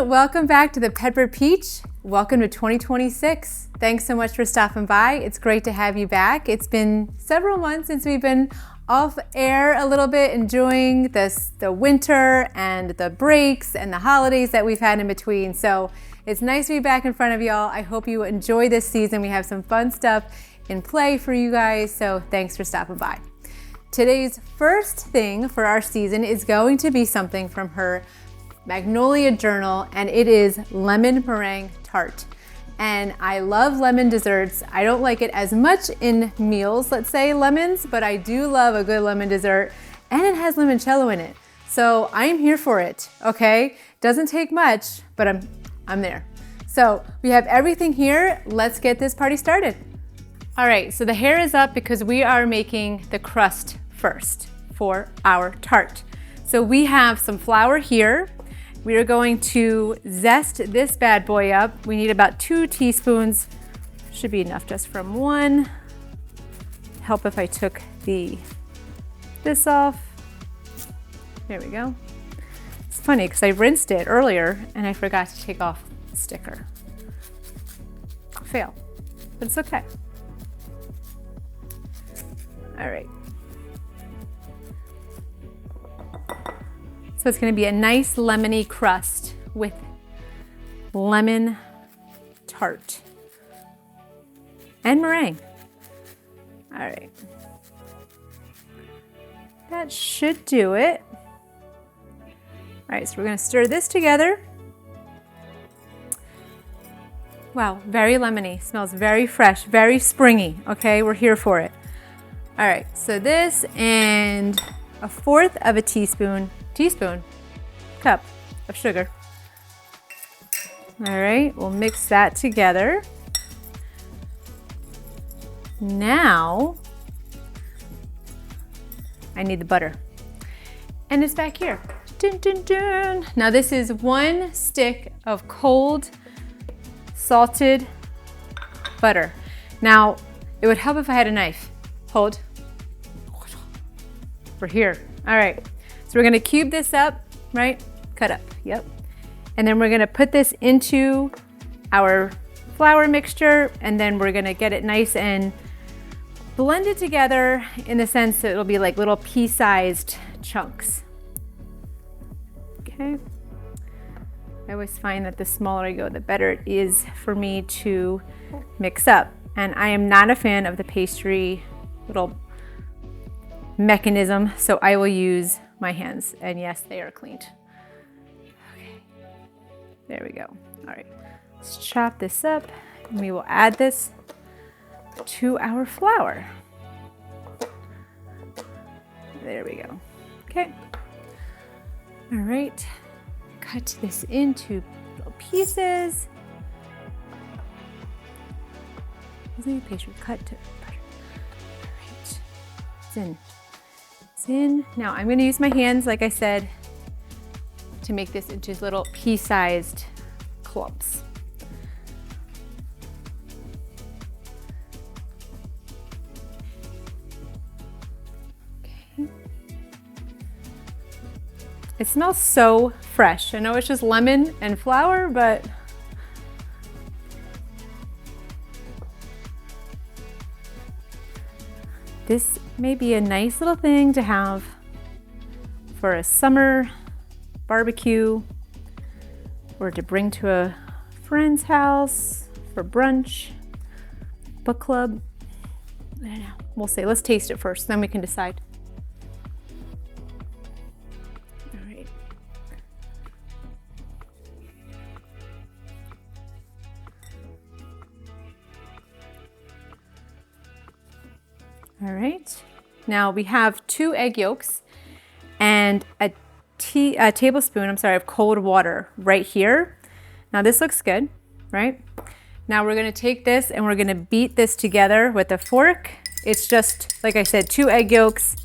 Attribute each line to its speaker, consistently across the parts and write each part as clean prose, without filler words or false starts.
Speaker 1: welcome back to the Pepper Peach. Welcome to 2026. Thanks so much for stopping by. It's great to have you back. It's been several months since we've been off air a little bit, enjoying the winter and the breaks and the holidays that we've had in between. So it's nice to be back in front of y'all. I hope you enjoy this season. We have some fun stuff in play for you guys. So thanks for stopping by. Today's first thing for our season is going to be something from her Magnolia journal, and it is Lemon Meringue Tart. And I love lemon desserts. I don't like it as much in meals, let's say lemons, but I do love a good lemon dessert, and it has limoncello in it. So I'm here for it, okay? Doesn't take much, but I'm there. So we have everything here. Let's get this party started. All right, so the hair is up because we are making the crust first for our tart. So we have some flour here. We are going to zest this bad boy up. We need about 2 teaspoons. Should be enough just from one. Help if I took this off. There we go. It's funny because I rinsed it earlier and I forgot to take off the sticker. Fail, but it's okay. All right. So it's going to be a nice lemony crust with lemon tart and meringue. All right. That should do it. All right, so we're going to stir this together. Wow, very lemony. Smells very fresh, very springy. Okay, we're here for it. All right, so this and 1/4 of a teaspoon cup of sugar. All right, we'll mix that together. Now, I need the butter. And it's back here. Dun, dun, dun. Now this is 1 stick of cold, salted butter. Now, it would help if I had a knife. Hold. We're here. All right. So we're gonna cube this up, right? Cut up, yep. And then we're gonna put this into our flour mixture, and then we're gonna get it nice and blended together in the sense that it'll be like little pea-sized chunks. Okay. I always find that the smaller I go, the better it is for me to mix up. And I am not a fan of the pastry little mechanism, so I will use my hands, and yes, they are cleaned. Okay, there we go. All right, let's chop this up, and we will add this to our flour. There we go. Okay. All right, cut this into little pieces. Using pastry cut to butter. All right, it's in. Now I'm going to use my hands, like I said, to make this into little pea-sized clumps. Okay. It smells so fresh. I know it's just lemon and flour, but this may be a nice little thing to have for a summer barbecue or to bring to a friend's house for brunch, book club. I don't know. We'll see. Let's taste it first, then we can decide. All right. All right, now we have 2 egg yolks and a tablespoon, of cold water right here. Now this looks good, right? Now we're gonna take this and we're gonna beat this together with a fork. It's just, like I said, 2 egg yolks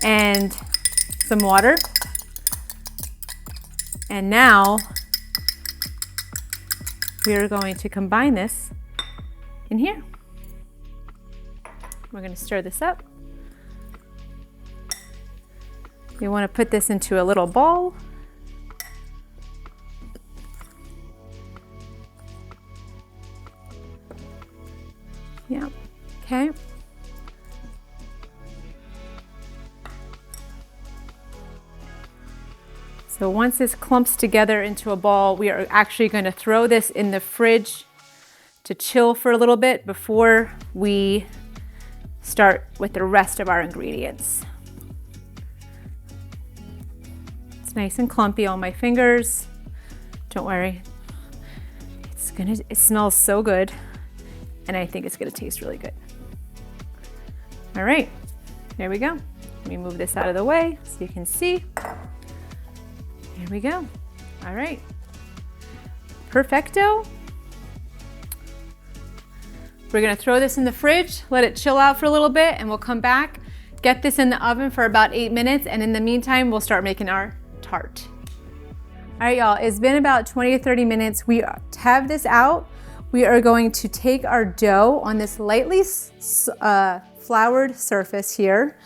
Speaker 1: and some water. And now we are going to combine this in here. We're going to stir this up. We want to put this into a little bowl. Yeah, okay. So once this clumps together into a ball, we are actually going to throw this in the fridge to chill for a little bit before we start with the rest of our ingredients. It's nice and clumpy on my fingers. Don't worry. It smells so good, and I think it's gonna taste really good. All right, there we go. Let me move this out of the way so you can see. Here we go. All right, perfecto. We're gonna throw this in the fridge, let it chill out for a little bit, and we'll come back, get this in the oven for about 8 minutes, and in the meantime, we'll start making our tart. All right, y'all, it's been about 20 to 30 minutes. We have this out. We are going to take our dough on this lightly floured surface here,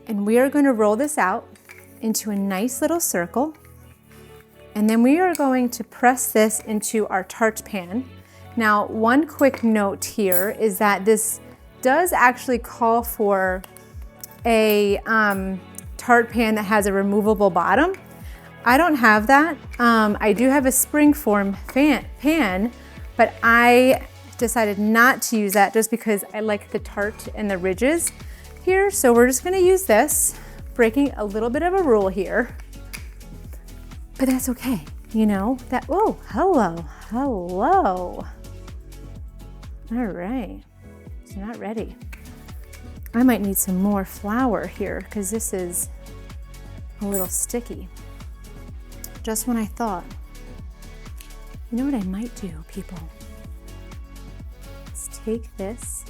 Speaker 1: and we are gonna roll this out into a nice little circle. And then we are going to press this into our tart pan. Now, one quick note here is that this does actually call for a tart pan that has a removable bottom. I don't have that. I do have a springform pan, but I decided not to use that just because I like the tart and the ridges here. So we're just gonna use this, breaking a little bit of a rule here, but that's okay. You know, oh, hello. All right, it's not ready. I might need some more flour here because this is a little sticky. Just when I thought, you know what I might do, people? Let's take this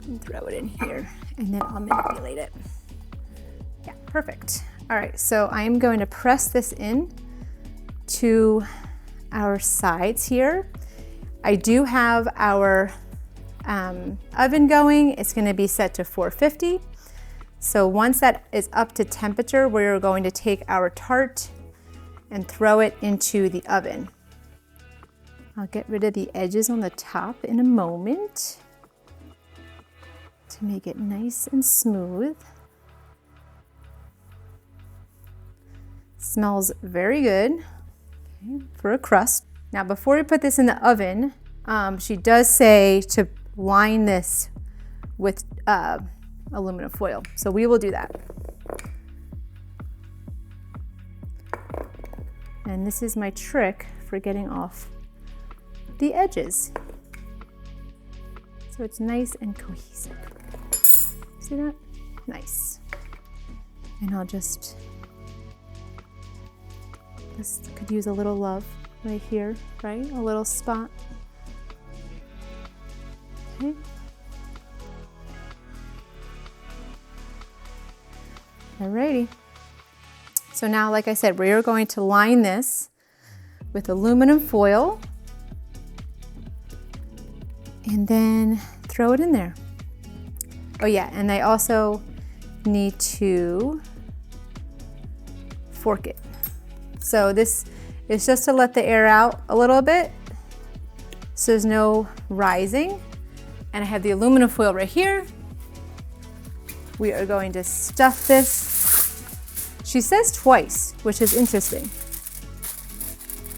Speaker 1: and throw it in here, and then I'll manipulate it. Yeah, perfect. All right, so I am going to press this in to our sides here. I do have our oven going. It's gonna be set to 450. So once that is up to temperature, we're going to take our tart and throw it into the oven. I'll get rid of the edges on the top in a moment to make it nice and smooth. Smells very good, okay, for a crust. Now, before we put this in the oven, she does say to line this with aluminum foil. So we will do that. And this is my trick for getting off the edges, so it's nice and cohesive. See that? Nice. And I'll just, this could use a little love right here, right? A little spot. Okay. Alrighty. So now, like I said, we are going to line this with aluminum foil and then throw it in there. Oh yeah, and I also need to fork it. So this is just to let the air out a little bit so there's no rising. And I have the aluminum foil right here. We are going to stuff this. She says twice, which is interesting.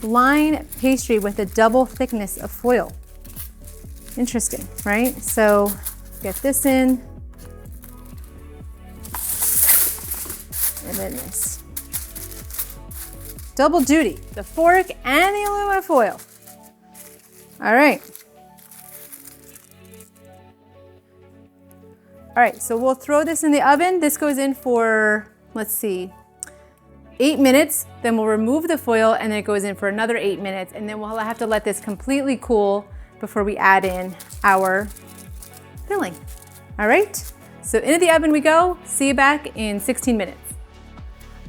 Speaker 1: Line pastry with a double thickness of foil. Interesting, right? So get this in, and then this. Double duty, the fork and the aluminum foil. All right. All right, so we'll throw this in the oven. This goes in for, let's see, 8 minutes. Then we'll remove the foil and then it goes in for another 8 minutes. And then we'll have to let this completely cool before we add in our filling. All right, so into the oven we go. See you back in 16 minutes.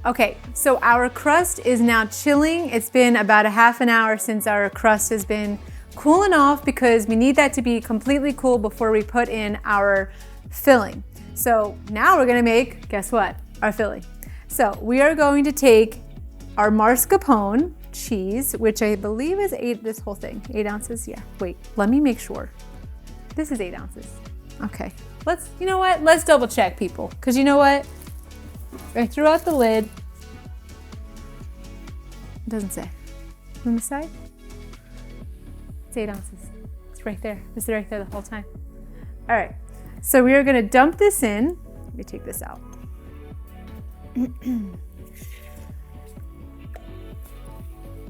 Speaker 1: Okay, so our crust is now chilling. It's been about a half an hour since our crust has been cooling off because we need that to be completely cool before we put in our filling. So now we're gonna make, guess what? Our filling. So we are going to take our mascarpone cheese, which I believe is this whole thing, 8 ounces, yeah. Wait, let me make sure. This is 8 ounces. Okay, you know what? Let's double check, people. Because you know what? I threw out the lid. It doesn't say. On the side? It's 8 ounces. It's right there. It's right there the whole time. All right, so we are gonna dump this in. Let me take this out.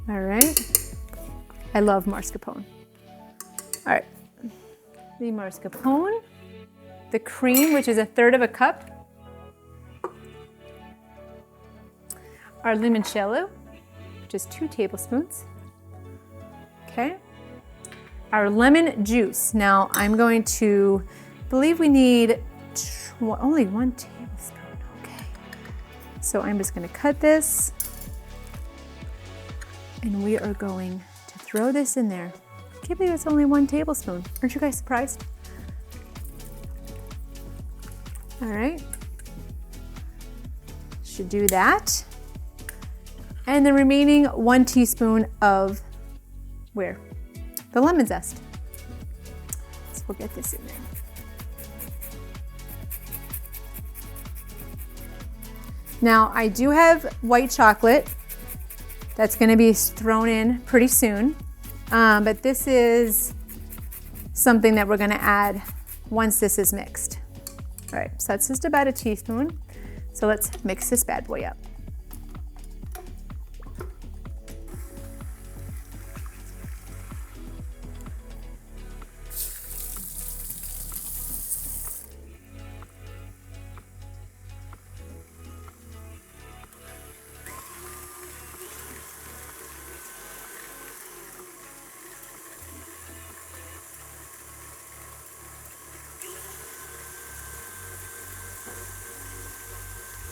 Speaker 1: All right. I love mascarpone. All right. The mascarpone, the cream, which is 1/3 cup, our limoncello, which is 2 tablespoons. Okay. Our lemon juice. Now I'm going to, I believe we need only 1 tablespoon. Okay. So I'm just going to cut this, and we are going to throw this in there. I can't believe it's only 1 tablespoon. Aren't you guys surprised? All right. Should do that. And the remaining 1 teaspoon of where? The lemon zest. So we'll get this in there. Now I do have white chocolate that's going to be thrown in pretty soon. But this is something that we're gonna add once this is mixed. All right, so that's just about 1 teaspoon. So let's mix this bad boy up.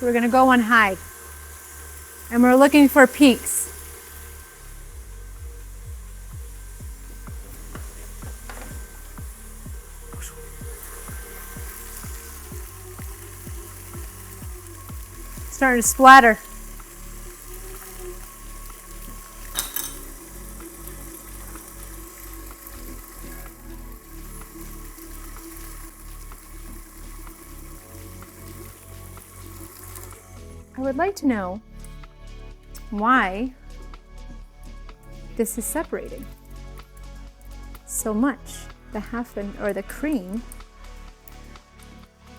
Speaker 1: We're gonna go on high, and we're looking for peaks. Starting to splatter. I would like to know why this is separating so much, the cream.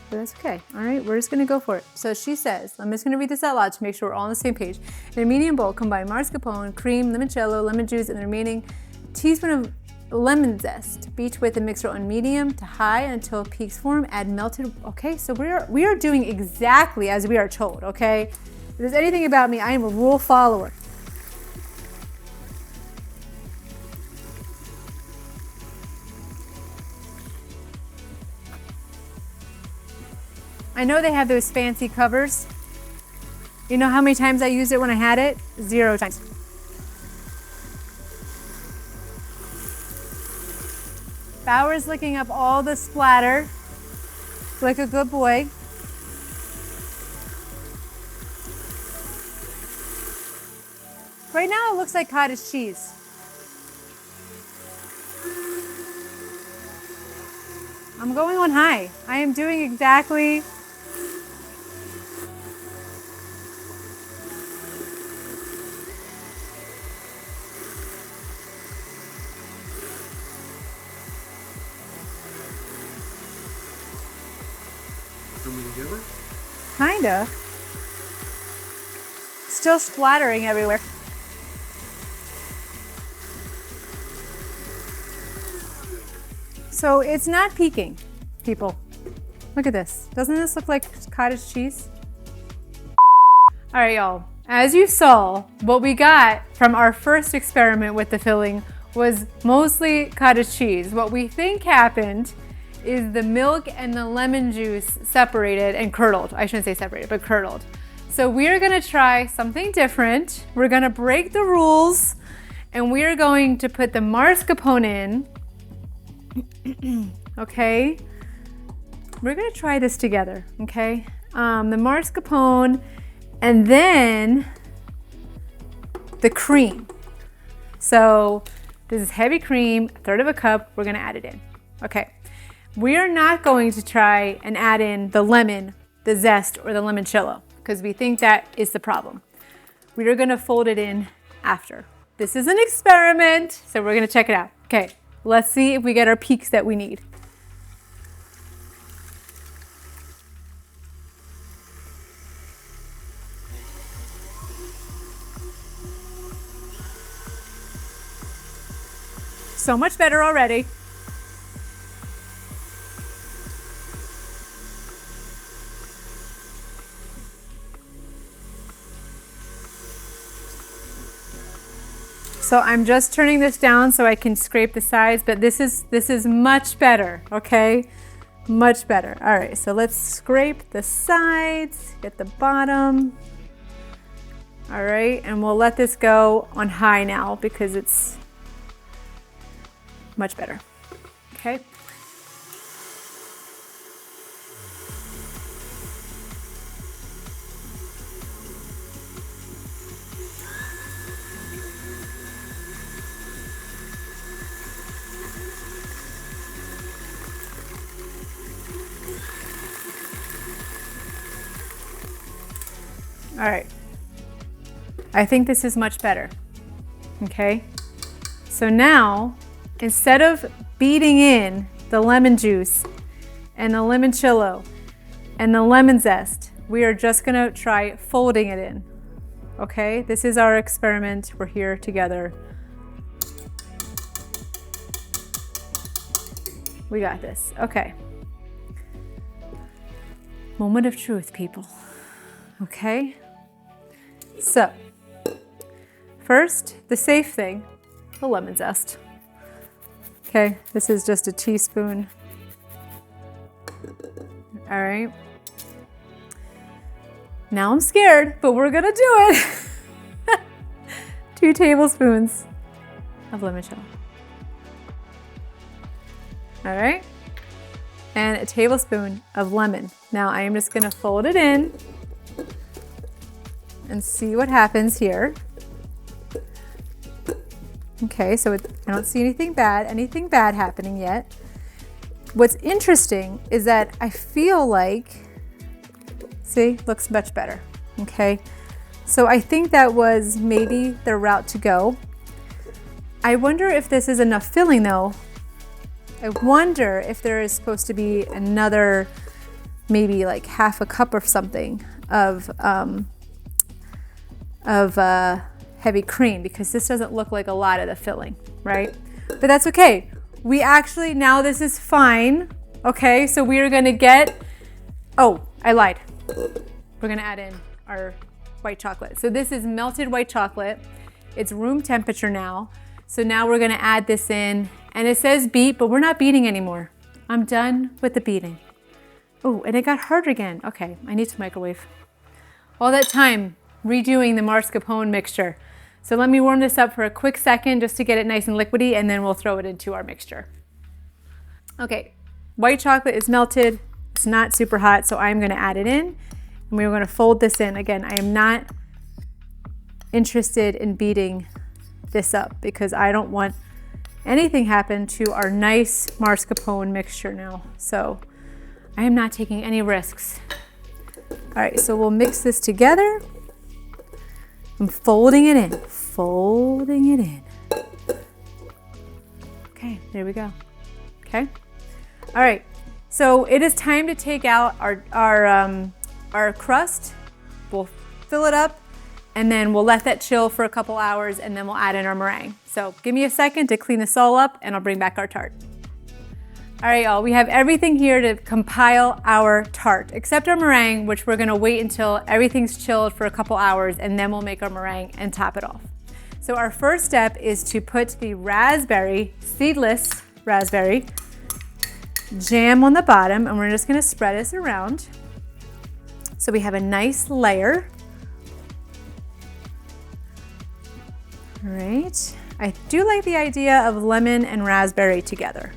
Speaker 1: But that's okay. All right, we're just gonna go for it. So she says, I'm just gonna read this out loud to make sure we're all on the same page. In a medium bowl, combine mascarpone, cream, limoncello, lemon juice, and the remaining teaspoon of lemon zest. Beat with a mixer on medium to high until peaks form. Add melted. Okay, so we are doing exactly as we are told. Okay, if there's anything about me, I am a rule follower. I know they have those fancy covers. You know how many times I used it when I had it? 0 times. Bauer's licking up all the splatter like a good boy. Right now it looks like cottage cheese. I'm going on high. I am doing exactly kinda. Still splattering everywhere. So it's not peaking, people. Look at this. Doesn't this look like cottage cheese? All right, y'all. As you saw, what we got from our first experiment with the filling was mostly cottage cheese. What we think happened is the milk and the lemon juice separated and curdled. I shouldn't say separated, but curdled. So we're gonna try something different. We're gonna break the rules, and we are going to put the mascarpone in. Okay? We're gonna try this together, okay? The mascarpone, and then the cream. So this is heavy cream, 1/3 cup, we're gonna add it in. Okay. We are not going to try and add in the lemon, the zest, or the limoncello because we think that is the problem. We are gonna fold it in after. This is an experiment, so we're gonna check it out. Okay, let's see if we get our peaks that we need. So much better already. So I'm just turning this down so I can scrape the sides, but this is much better, okay? Much better. All right, so let's scrape the sides, get the bottom. All right, and we'll let this go on high now because it's much better, okay? All right, I think this is much better, okay? So now, instead of beating in the lemon juice and the limoncello and the lemon zest, we are just gonna try folding it in, okay? This is our experiment, we're here together. We got this, okay. Moment of truth, people, okay? So, first, the safe thing, the lemon zest. Okay, this is just a teaspoon. All right. Now I'm scared, but we're gonna do it. 2 tablespoons of limoncello. All right. And a tablespoon of lemon. Now I am just gonna fold it in and see what happens here. Okay, so I don't see anything bad happening yet. What's interesting is that I feel like, see, looks much better, okay? So I think that was maybe the route to go. I wonder if this is enough filling though. I wonder if there is supposed to be another, maybe like half a cup or something of heavy cream, because this doesn't look like a lot of the filling, right? But that's okay. We actually, now this is fine, okay? So we are gonna get, oh, I lied. We're gonna add in our white chocolate. So this is melted white chocolate. It's room temperature now. So now we're gonna add this in, and it says beat, but we're not beating anymore. I'm done with the beating. Oh, and it got hard again. Okay, I need to microwave. All that time redoing the mascarpone mixture. So let me warm this up for a quick second just to get it nice and liquidy, and then we'll throw it into our mixture. Okay, white chocolate is melted. It's not super hot, so I'm gonna add it in, and we're gonna fold this in. Again, I am not interested in beating this up because I don't want anything happen to our nice mascarpone mixture now. So I am not taking any risks. All right, so we'll mix this together. I'm folding it in, folding it in. Okay, there we go. Okay, all right. So it is time to take out our crust. We'll fill it up, and then we'll let that chill for a couple hours, and then we'll add in our meringue. So give me a second to clean this all up, and I'll bring back our tart. All right, y'all, we have everything here to compile our tart, except our meringue, which we're gonna wait until everything's chilled for a couple hours, and then we'll make our meringue and top it off. So our first step is to put the raspberry, seedless raspberry, jam on the bottom, and we're just gonna spread this around. So we have a nice layer. All right, I do like the idea of lemon and raspberry together.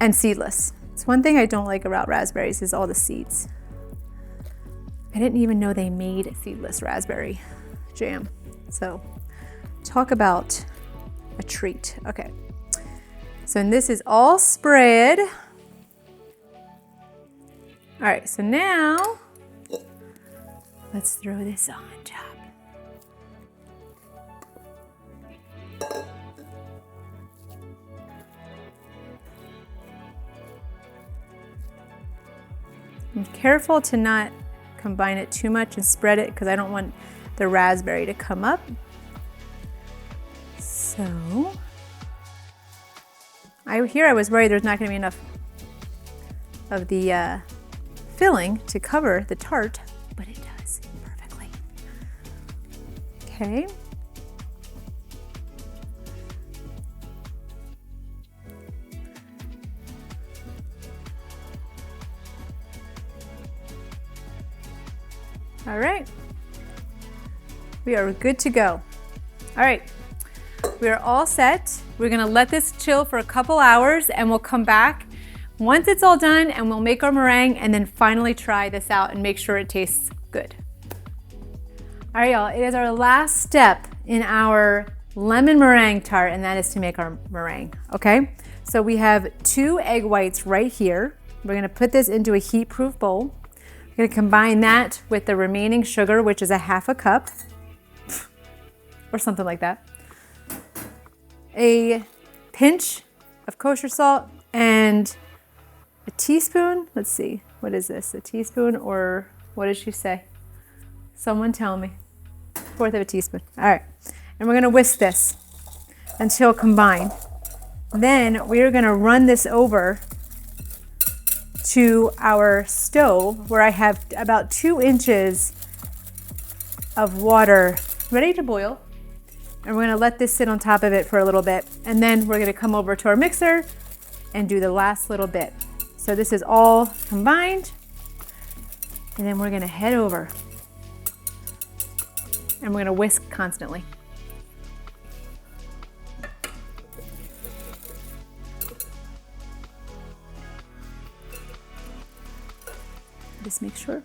Speaker 1: And seedless. It's one thing I don't like about raspberries is all the seeds. I didn't even know they made seedless raspberry jam. So talk about a treat. Okay, so and this is all spread. All right, so now let's throw this on top. I'm careful to not combine it too much and spread it because I don't want the raspberry to come up. So, I was worried there's not going to be enough of the filling to cover the tart, but it does perfectly. Okay. All right, we are good to go. All right, we are all set. We're gonna let this chill for a couple hours and we'll come back once it's all done and we'll make our meringue and then finally try this out and make sure it tastes good. All right, y'all, it is our last step in our lemon meringue tart, and that is to make our meringue, okay? So we have 2 egg whites right here. We're gonna put this into a heat-proof bowl. I'm gonna combine that with the remaining sugar, which is a 1/2 cup, or something like that. A pinch of kosher salt and a teaspoon. Let's see, what is this? A teaspoon, or what did she say? Someone tell me. 1/4 of a teaspoon. All right, and we're gonna whisk this until combined. Then we're gonna run this over to our stove where I have about 2 inches of water ready to boil. And we're gonna let this sit on top of it for a little bit. And then we're gonna come over to our mixer and do the last little bit. So this is all combined. And then we're gonna head over. And we're gonna whisk constantly. Just make sure.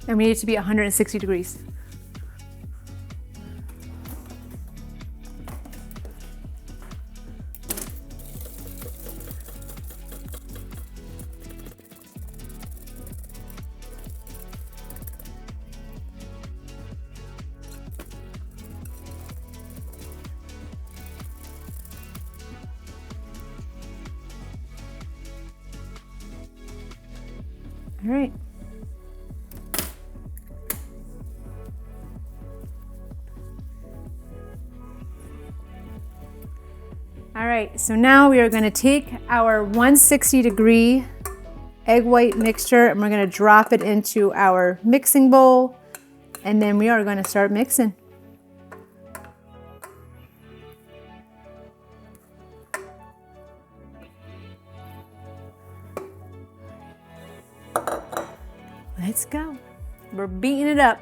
Speaker 1: And we need it to be 160 degrees. All right. All right, so now we are going to take our 160-degree egg white mixture and we're going to drop it into our mixing bowl, and then we are going to start mixing. Let's go. We're beating it up.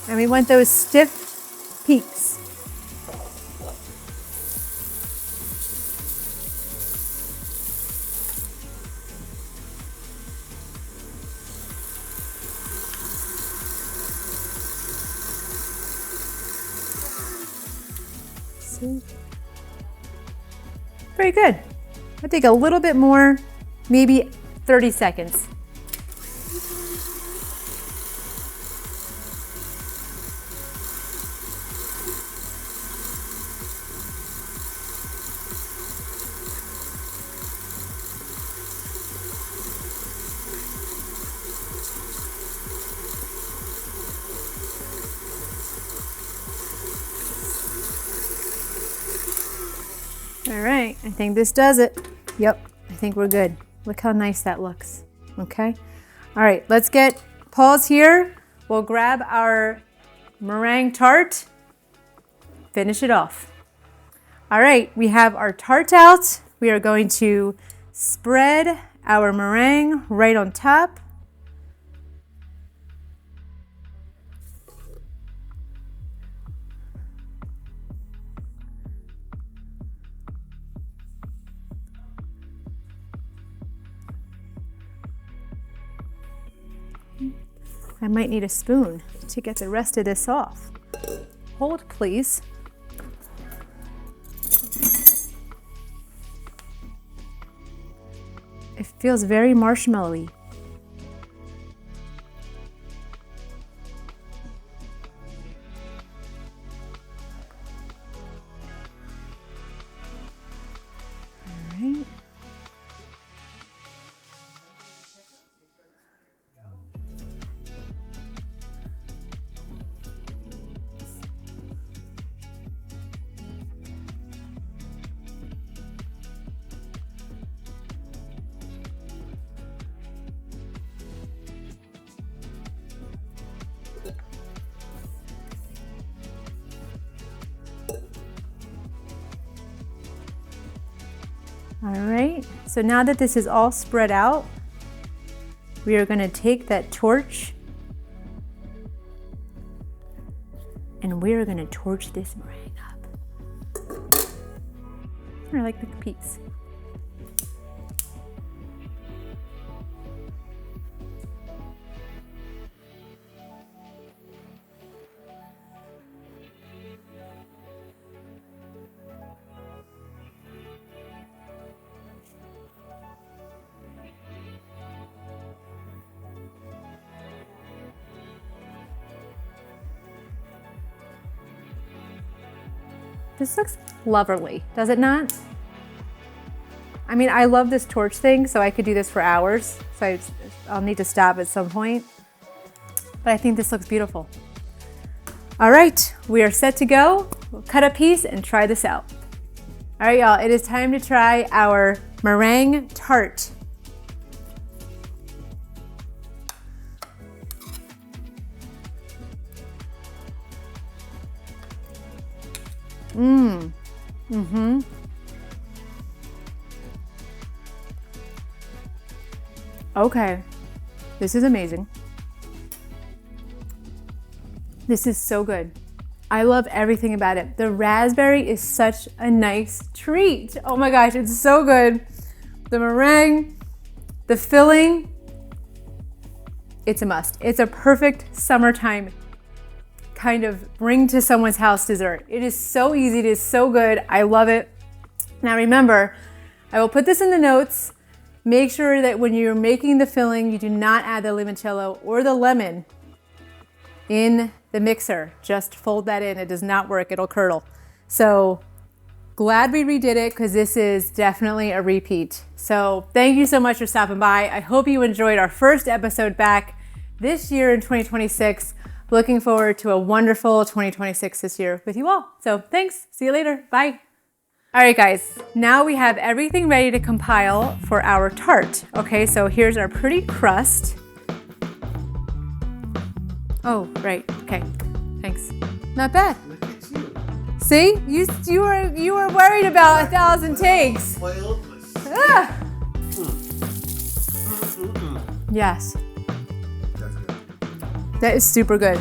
Speaker 1: And we want those stiff peaks. See? Very good. I think a little bit more, maybe 30 seconds. All right, I think this does it. Yep, I think we're good. Look how nice that looks, okay? All right, let's pause here. We'll grab our meringue tart, finish it off. All right, we have our tart out. We are going to spread our meringue right on top. I might need a spoon to get the rest of this off. Hold, please. It feels very marshmallowy. All right. All right, so now that this is all spread out, we are going to take that torch and we are going to torch this meringue up. I like the peaks. This looks lovely, does it not? I mean, I love this torch thing, so I could do this for hours. So I'll need to stop at some point. But I think this looks beautiful. All right, we are set to go. We'll cut a piece and try this out. All right, y'all, it is time to try our meringue tart. Okay, this is amazing. This is so good. I love everything about it. The raspberry is such a nice treat. Oh my gosh, it's so good. The meringue, the filling, it's a must. It's a perfect summertime kind of bring to someone's house dessert. It is so easy, it is so good. I love it. Now remember, I will put this in the notes. Make sure that when you're making the filling, you do not add the limoncello or the lemon in the mixer. Just fold that in. It does not work. It'll curdle. So glad we redid it because this is definitely a repeat. So thank you so much for stopping by. I hope you enjoyed our first episode back this year in 2026. Looking forward to a wonderful 2026 this year with you all. So thanks. See you later. Bye. All right, guys, now we have everything ready to compile for our tart. Okay, so here's our pretty crust. Oh, right, okay, thanks. Not bad.
Speaker 2: Look at you.
Speaker 1: See, you were worried about 1,000 takes. Ah. Yes.
Speaker 2: That's good.
Speaker 1: That is super good.